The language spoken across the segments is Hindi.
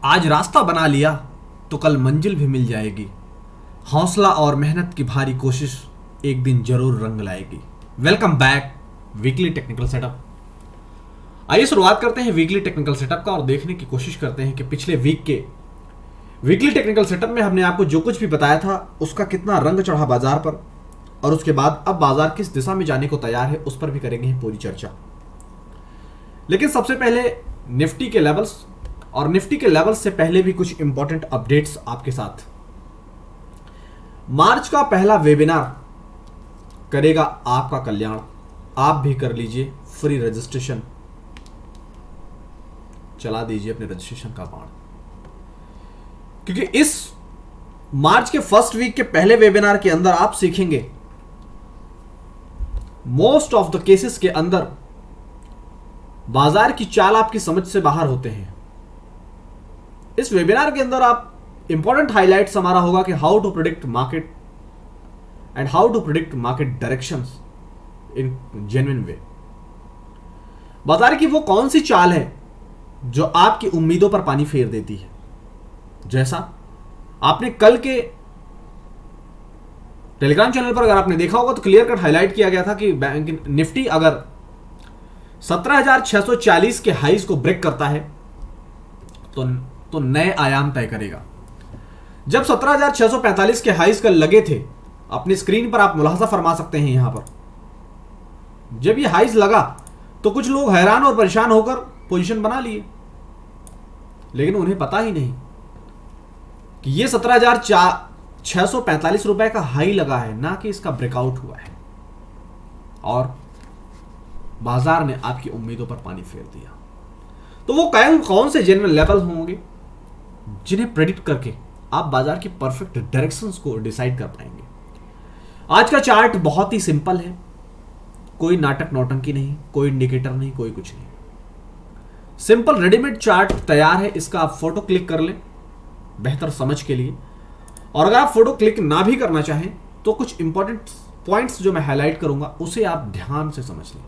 आज रास्ता बना लिया तो कल मंजिल भी मिल जाएगी। हौसला और मेहनत की भारी कोशिश एक दिन जरूर रंग लाएगी। Welcome back weekly technical setup. आइए शुरुआत करते हैं वीकली टेक्निकल सेटअप का और देखने की कोशिश करते हैं कि पिछले वीक के वीकली टेक्निकल सेटअप में हमने आपको जो कुछ भी बताया था उसका कितना रंग चढ़ा बाजार पर, और उसके बाद अब बाजार किस दिशा में जाने को तैयार है उस पर भी करेंगे पूरी चर्चा। लेकिन सबसे पहले निफ्टी के लेवल्स, और निफ्टी के लेवल्स से पहले भी कुछ इंपॉर्टेंट अपडेट्स आपके साथ। मार्च का पहला वेबिनार करेगा आपका कल्याण। आप भी कर लीजिए फ्री रजिस्ट्रेशन, चला दीजिए अपने रजिस्ट्रेशन का बाण, क्योंकि इस मार्च के फर्स्ट वीक के पहले वेबिनार के अंदर आप सीखेंगे मोस्ट ऑफ द केसेस के अंदर बाजार की चाल आपकी समझ से बाहर होते हैं। इस वेबिनार के अंदर आप इंपॉर्टेंट हाइलाइट्स हमारा होगा कि how to predict market and how to predict market directions in genuine way. बाजार की वो कौन सी चाल है जो आपकी उम्मीदों पर पानी फेर देती है। जैसा आपने कल के टेलीग्राम चैनल पर अगर आपने देखा होगा तो क्लियर कट हाईलाइट किया गया था कि बैंक निफ्टी अगर 17,640 के हाईज को ब्रेक करता है तो नए आयाम तय करेगा। जब 17,645 के हाईज कल लगे थे, अपनी स्क्रीन पर आप मुलाहजा फरमा सकते हैं यहां पर, जब ये हाईज लगा तो कुछ लोग हैरान और परेशान होकर पोजीशन बना लिए, लेकिन उन्हें पता ही नहीं कि ये 17,645 रुपए का हाई लगा है, ना कि इसका ब्रेकआउट हुआ है। और बाजार ने आपकी उम्मीदों पर पानी फेर दिया। तो वो कौन से जेन्युइन लेवल होंगे जिन्हें प्रेडिक्ट करके आप बाजार की परफेक्ट डायरेक्शंस को डिसाइड कर पाएंगे। आज का चार्ट बहुत ही सिंपल है, कोई नाटक नौटंकी नहीं, कोई इंडिकेटर नहीं, कोई कुछ नहीं। सिंपल रेडीमेड चार्ट तैयार है, इसका आप फोटो क्लिक कर लें बेहतर समझ के लिए। और अगर आप फोटो क्लिक ना भी करना चाहें तो कुछ इंपॉर्टेंट पॉइंट्स जो मैं हाईलाइट करूंगा उसे आप ध्यान से समझ लें,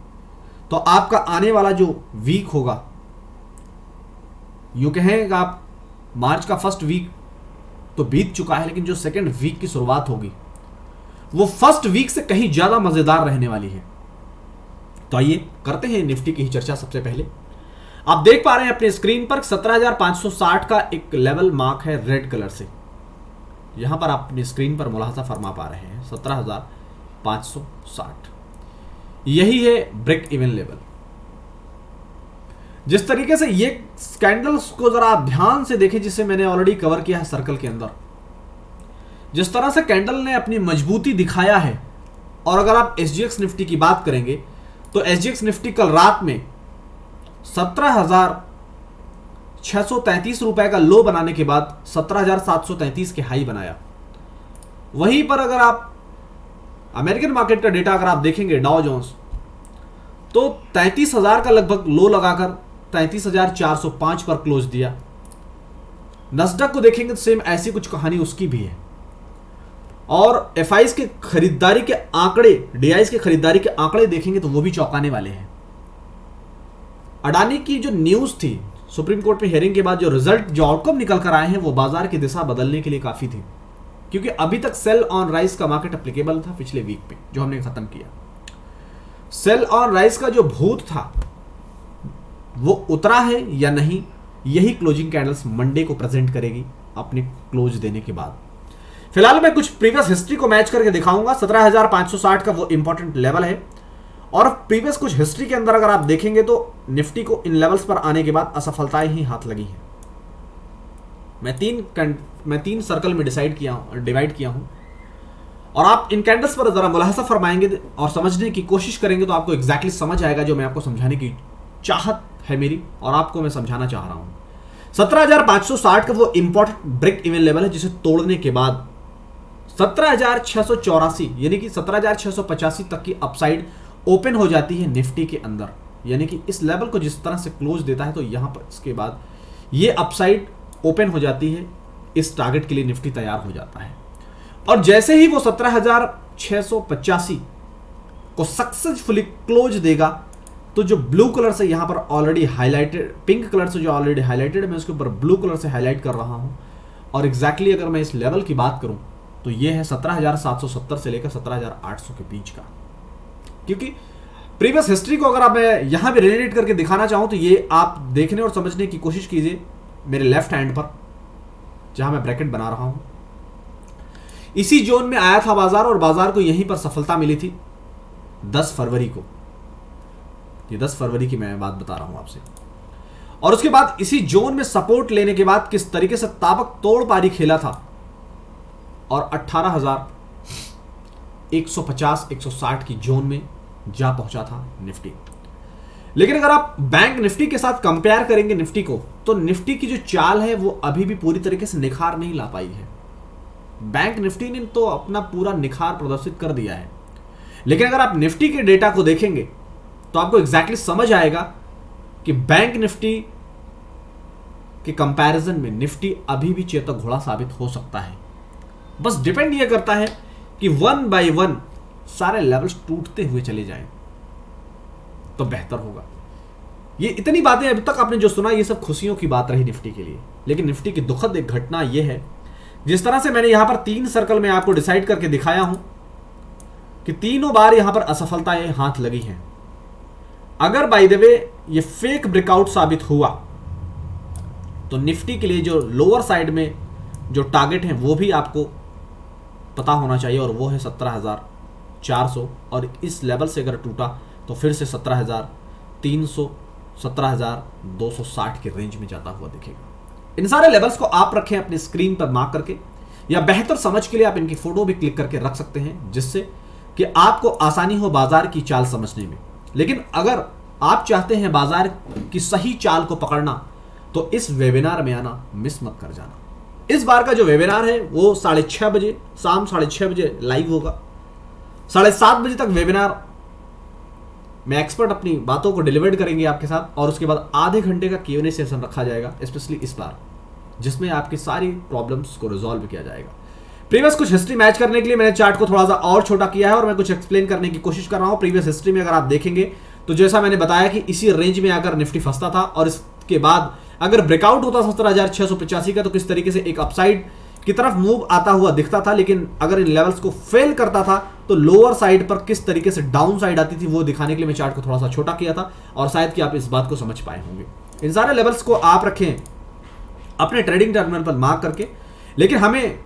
तो आपका आने वाला जो वीक होगा, यूं कहें आप मार्च का फर्स्ट वीक तो बीत चुका है, लेकिन जो सेकंड वीक की शुरुआत होगी वो फर्स्ट वीक से कहीं ज्यादा मजेदार रहने वाली है। तो आइए करते हैं निफ्टी की ही चर्चा। सबसे पहले आप देख पा रहे हैं अपने स्क्रीन पर 17,560 का एक लेवल मार्क है रेड कलर से। यहां पर आप अपनी स्क्रीन पर मुलाहजा फरमा पा रहे हैं 17,560, यही है ब्रेक इवन लेवल। जिस तरीके से ये कैंडल्स को जरा आप ध्यान से देखें, जिसे मैंने ऑलरेडी कवर किया है सर्कल के अंदर, जिस तरह से कैंडल ने अपनी मजबूती दिखाया है। और अगर आप एसजीएक्स निफ्टी की बात करेंगे तो एसजीएक्स निफ्टी कल रात में 17,633 रुपए का लो बनाने के बाद 17,733 के हाई बनाया। वहीं पर अगर आप अमेरिकन मार्केट का डेटा अगर आप देखेंगे, डाउ जोन्स, तो 33,000 का लगभग लो लगाकर 33,405 पर क्लोज दिया। नस्डक को देखेंगे तो सेम ऐसी कुछ कहानी उसकी भी है। और एफआईज के खरीदारी के आंकड़े, डीआईज के खरीदारी के आंकड़े देखेंगे तो वो भी चौंकाने वाले हैं। अडानी की जो न्यूज थी सुप्रीम कोर्ट में हियरिंग के बाद, जो रिजल्ट, जो आउटकम निकल कर आए हैं, वो बाजार की दिशा बदलने के लिए काफी थी, क्योंकि अभी तक सेल ऑन राइज का मार्केट एप्लीकेबल था पिछले वीक में जो हमने खत्म किया। सेल ऑन राइज का जो भूत था वो उतरा है या नहीं, यही क्लोजिंग कैंडल्स मंडे को प्रेजेंट करेगी अपने क्लोज देने के बाद। फिलहाल मैं कुछ प्रीवियस हिस्ट्री को मैच करके दिखाऊंगा। 17,560 का वो इंपॉर्टेंट लेवल है, और प्रीवियस कुछ हिस्ट्री के अंदर अगर आप देखेंगे तो निफ्टी को इन लेवल्स पर आने के बाद असफलताएं ही हाथ लगी हैं। मैं तीन सर्कल में डिवाइड किया हूं, और आप इन कैंडल्स पर जरा मुलाहजा फरमाएंगे और समझने की कोशिश करेंगे तो आपको एग्जैक्टली समझ आएगा जो मैं आपको समझाने की चाहत है मेरी, और आपको मैं समझाना चाह रहा हूं। 17,560 का वो इंपॉर्टेंट ब्रेक इवन लेवल है, जिसे तोड़ने के बाद 17,684 यानी कि 17,685 तक की अपसाइड ओपन हो जाती है निफ्टी के अंदर। यानी कि इस लेवल को जिस तरह से क्लोज देता है तो यहां पर इसके बाद ये अपसाइड ओपन हो जाती है, इस टारगेट के लिए निफ्टी तैयार हो जाता है। और जैसे ही वो 17,685 को सक्सेसफुली क्लोज देगा तो जो ब्लू कलर से यहां पर ऑलरेडी हाईलाइटेड, पिंक कलर से जो ऑलरेडी हाईलाइटेड है, मैं उसके ऊपर ब्लू कलर से हाईलाइट कर रहा हूं। और एग्जैक्टली अगर मैं इस लेवल की बात करूं तो ये है 17,770 से लेकर 17,800 के बीच का। क्योंकि प्रीवियस हिस्ट्री को अगर आप मैं यहां भी रिलेट करके दिखाना चाहूं तो ये आप देखने और समझने की कोशिश कीजिए मेरे लेफ्ट हैंड पर, जहां मैं ब्रैकेट बना रहा हूं। इसी जोन में आया था बाजार और बाजार को यहीं पर सफलता मिली थी 10 फरवरी को। ये 10 फरवरी की मैं बात बता रहा हूं आपसे। और उसके बाद इसी जोन में सपोर्ट लेने के बाद किस तरीके से ताबक तोड़ पारी खेला था और 18,150 160 की जोन में जा पहुंचा था निफ्टी। लेकिन अगर आप बैंक निफ्टी के साथ कंपेयर करेंगे निफ्टी को, तो निफ्टी की जो चाल है वो अभी भी पूरी तरीके से निखार नहीं ला पाई है। बैंक निफ्टी ने तो अपना पूरा निखार प्रदर्शित कर दिया है, लेकिन अगर आप निफ्टी के डेटा को देखेंगे तो आपको एग्जैक्टली समझ आएगा कि बैंक निफ्टी के कंपैरिजन में निफ्टी अभी भी चेतक घोड़ा साबित हो सकता है। बस डिपेंड यह करता है कि 1 बाय 1 सारे लेवल्स टूटते हुए चले जाएं तो बेहतर होगा। ये इतनी बातें अभी तक आपने जो सुना ये सब खुशियों की बात रही निफ्टी के लिए, लेकिन निफ्टी की दुखद एक घटना यह है, जिस तरह से मैंने यहां पर 3 सर्कल में आपको डिसाइड करके दिखाया हूं कि तीनों बार यहां पर असफलताएं हाथ लगी हैं। अगर बाय द वे ये फेक ब्रेकआउट साबित हुआ तो निफ्टी के लिए जो लोअर साइड में जो टारगेट है वो भी आपको पता होना चाहिए, और वो है 17,400। और इस लेवल से अगर टूटा तो फिर से 17,300 17,260 के रेंज में जाता हुआ दिखेगा। इन सारे लेवल्स को आप रखें अपनी स्क्रीन पर मार्क करके, या बेहतर समझ के लिए आप इनकी फोटो भी क्लिक करके रख सकते हैं, जिससे कि आपको आसानी हो बाजार की चाल समझने में। लेकिन अगर आप चाहते हैं बाजार की सही चाल को पकड़ना तो इस वेबिनार में आना मिस मत कर जाना। इस बार का जो वेबिनार है वो 6:30 बजे, शाम 6:30 बजे लाइव होगा। 7:30 बजे तक वेबिनार में एक्सपर्ट अपनी बातों को डिलीवर करेंगे आपके साथ, और उसके बाद आधे घंटे का Q&A सेशन रखा जाएगा स्पेशली इस बार, जिसमें आपकी सारी प्रॉब्लम्स को रिजॉल्व किया जाएगा। प्रीवियस कुछ हिस्ट्री मैच करने के लिए मैंने चार्ट को थोड़ा सा और छोटा किया है और मैं कुछ एक्सप्लेन करने की कोशिश कर रहा हूं। प्रीवियस हिस्ट्री में अगर आप देखेंगे तो जैसा मैंने बताया कि इसी रेंज में आकर निफ्टी फंसता था, और इसके बाद अगर ब्रेकआउट होता 17,685 का तो किस तरीके से एक अपसाइड की तरफ मूव आता हुआ दिखता था। लेकिन अगर इन लेवल्स को फेल करता था तो लोअर साइड पर किस तरीके से डाउन साइड आती थी वो दिखाने के लिए मैं चार्ट को थोड़ा सा छोटा किया था, और शायद कि आप इस बात को समझ पाए होंगे। इन सारे लेवल्स को आप रखें अपने ट्रेडिंग टर्मिनल पर मार्क करके। लेकिन हमें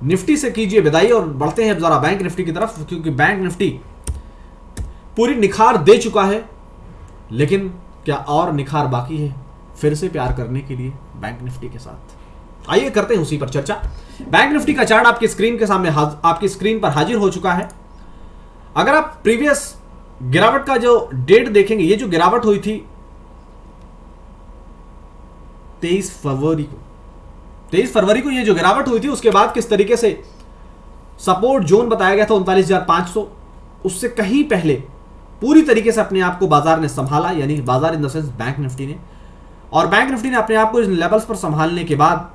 निफ्टी से कीजिए विदाई और बढ़ते हैं जरा बैंक निफ्टी की तरफ, क्योंकि बैंक निफ्टी पूरी निखार दे चुका है, लेकिन क्या और निखार बाकी है फिर से प्यार करने के लिए बैंक निफ्टी के साथ। आइए करते हैं उसी पर चर्चा। बैंक निफ्टी का चार्ट आपकी स्क्रीन के सामने आपकी स्क्रीन पर हाजिर हो चुका है। अगर आप प्रीवियस गिरावट का जो डेट देखेंगे, ये जो गिरावट हुई थी 23 फरवरी को ये जो गिरावट हुई थी, उसके बाद किस तरीके से सपोर्ट जोन बताया गया था 39,500, उससे कहीं पहले पूरी तरीके से अपने आप को बाजार ने संभाला, यानी बाजार in the sense bank Nifty ने। और बैंक निफ्टी ने अपने आप को इन लेवल्स पर संभालने के बाद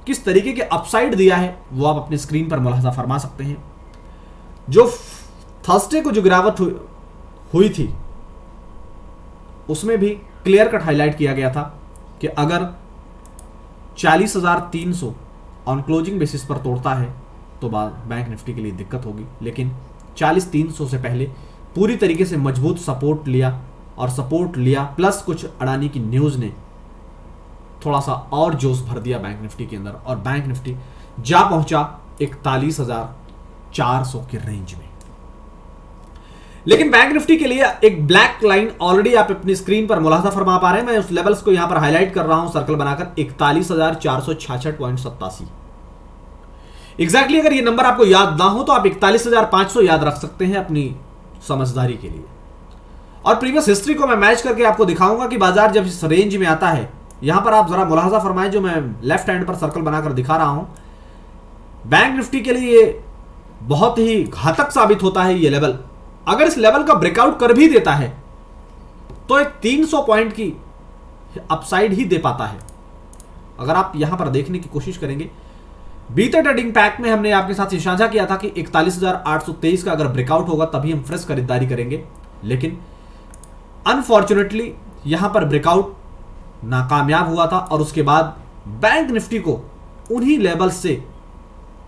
किस तरीके के अपसाइड दिया है वो आप अपनी स्क्रीन पर मुलाहाजा फरमा सकते हैं। जो थर्सडे को जो गिरावट हुई थी उसमें भी क्लियर कट हाईलाइट किया गया था कि अगर 40,300 ऑन क्लोजिंग बेसिस पर तोड़ता है तो बैंक निफ्टी के लिए दिक्कत होगी। लेकिन 40,300 से पहले पूरी तरीके से मजबूत सपोर्ट लिया, और सपोर्ट लिया प्लस कुछ अडानी की न्यूज़ ने थोड़ा सा और जोश भर दिया बैंक निफ्टी के अंदर, और बैंक निफ्टी जा पहुंचा 41,400 के रेंज में। लेकिन बैंक निफ्टी के लिए एक ब्लैक लाइन ऑलरेडी आप अपनी स्क्रीन पर मुलाहाजा फरमा पा रहे हैं। मैं उस लेवल्स को यहां पर हाईलाइट कर रहा हूं सर्कल बनाकर, 41,466.87। एग्जैक्टली अगर ये नंबर आपको याद ना हो तो आप 41,500 याद रख सकते हैं अपनी समझदारी के लिए। और प्रीवियस हिस्ट्री को मैं मैच करके आपको दिखाऊंगा कि बाजार जब इस रेंज में आता है, यहां पर आप जरा मुलाहाजा फरमाएं, जो मैं लेफ्ट हैंड पर सर्कल बनाकर दिखा रहा हूं, बैंक निफ्टी के लिए बहुत ही घातक साबित होता है ये लेवल। अगर इस लेवल का ब्रेकआउट कर भी देता है तो एक 300 पॉइंट की अपसाइड ही दे पाता है। अगर आप यहां पर देखने की कोशिश करेंगे, बीते ट्रेडिंग पैक में हमने आपके साथ साझा किया था कि 41,823 का अगर ब्रेकआउट होगा तभी हम फ्रेश खरीदारी करेंगे। लेकिन अनफॉर्चुनेटली यहां पर ब्रेकआउट नाकामयाब हुआ था और उसके बाद बैंक निफ्टी को उन्हीं लेवल से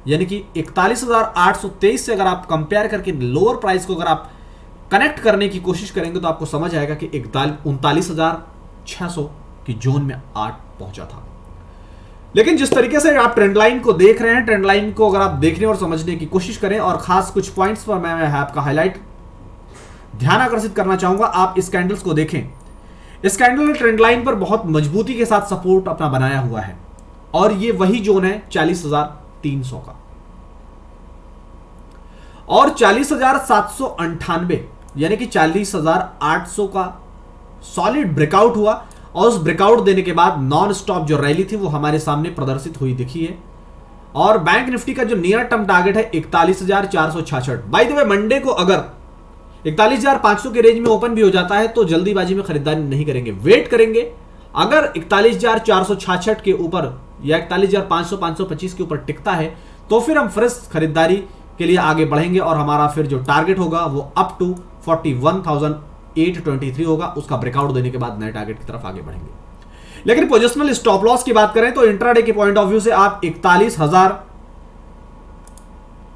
यानी कि 41,823 से अगर आप कंपेयर करके लोअर प्राइस को अगर आप कनेक्ट करने की कोशिश करेंगे तो आपको समझ आएगा कि 39,600 की जोन में आज पहुंचा था। लेकिन जिस तरीके से आप ट्रेंड लाइन को देख रहे हैं, ट्रेंड लाइन को अगर आप देखने और समझने की कोशिश करें और खास कुछ पॉइंट्स पर मैं आपका हाईलाइट ध्यान आकर्षित करना चाहूंगा। आप इस कैंडल्स को देखें, इस कैंडल ने ट्रेंड लाइन पर बहुत मजबूती के साथ सपोर्ट अपना बनाया हुआ है और ये वही जोन है 40,300 का और 40,798 यानी कि 40,800 का सॉलिड ब्रेकआउट हुआ और उस ब्रेकआउट देने के बाद नॉन स्टॉप जो रैली थी वो हमारे सामने प्रदर्शित हुई दिखी है। और बैंक निफ्टी का जो नियर टर्म टारगेट है 41,466। बाय द वे मंडे को अगर 41,500 के रेंज में ओपन भी हो जाता है तो जल्दीबाजी में खरीदारी नहीं करेंगे, वेट करेंगे। अगर 41,466 के ऊपर या 41,500 525 के ऊपर टिकता है तो फिर हम फ्रेश खरीदारी के लिए आगे बढ़ेंगे और हमारा फिर जो टारगेट होगा वो अप टू 41,823 होगा। उसका ब्रेकआउट देने के बाद नए टारगेट की तरफ आगे बढ़ेंगे। लेकिन पोजिशनल स्टॉप लॉस की बात करें तो इंट्राडे के पॉइंट ऑफ व्यू से आप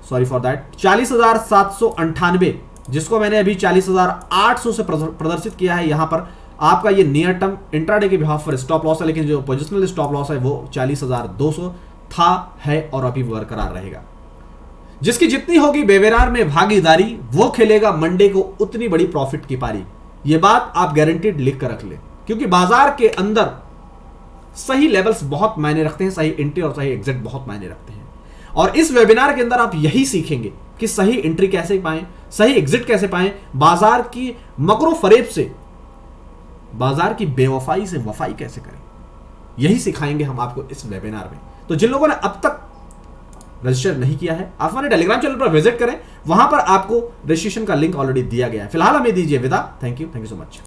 40,798 जिसको मैंने अभी 40,800 से प्रदर्शित किया है, यहां पर आपका ये नियर टर्म इंट्राडे के बिहाफ पर स्टॉप लॉस है। लेकिन जो पोजिशनल स्टॉप लॉस है वो 40,200 था, है और अभी बरकरार रहेगा। जिसकी जितनी होगी बेवेरार में भागीदारी वो खेलेगा मंडे को उतनी बड़ी प्रॉफिट की पारी। ये बात आप गारंटीड लिख कर रख ले, क्योंकि बाजार के अंदर सही लेवल्स बहुत मायने रखते हैं, सही एंट्री और सही एग्जिट बहुत मायने रखते हैं। और इस वेबिनार के अंदर आप यही सीखेंगे कि सही एंट्री कैसे पाएं, सही एग्जिट कैसे पाएं, बाजार की मकरो फरेब से, बाजार की बेवफाई से वफाई कैसे करें, यही सिखाएंगे हम आपको इस वेबिनार में। तो जिन लोगों ने अब तक रजिस्टर नहीं किया है आप हमारे टेलीग्राम चैनल पर विजिट करें, वहां पर आपको रजिस्ट्रेशन का लिंक ऑलरेडी दिया गया है। फिलहाल हमें दीजिए विदा। Thank you so much.